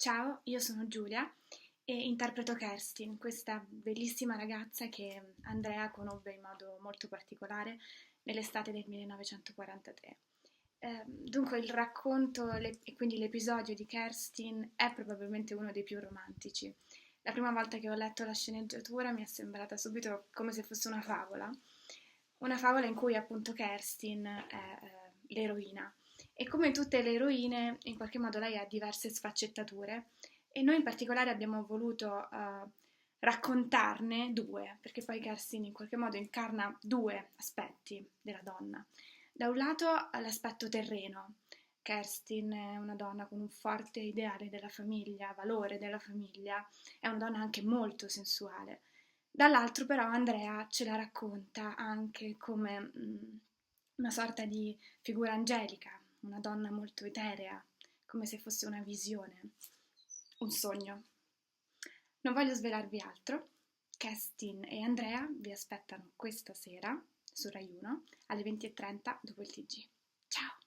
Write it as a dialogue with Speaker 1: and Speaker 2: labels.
Speaker 1: Ciao, io sono Giulia e interpreto Kerstin, questa bellissima ragazza che Andrea conobbe in modo molto particolare nell'estate del 1943. Dunque il racconto e quindi l'episodio di Kerstin è probabilmente uno dei più romantici. La prima volta che ho letto la sceneggiatura mi è sembrata subito come se fosse una favola in cui appunto Kerstin è l'eroina. E come tutte le eroine, in qualche modo lei ha diverse sfaccettature e noi in particolare abbiamo voluto raccontarne due, perché poi Kerstin in qualche modo incarna due aspetti della donna. Da un lato l'aspetto terreno. Kerstin è una donna con un forte ideale della famiglia, valore della famiglia, è una donna anche molto sensuale. Dall'altro però Andrea ce la racconta anche come una sorta di figura angelica, una donna molto eterea, come se fosse una visione, un sogno. Non voglio svelarvi altro. Kerstin e Andrea vi aspettano questa sera su Rai 1 alle 20:30 dopo il TG. Ciao!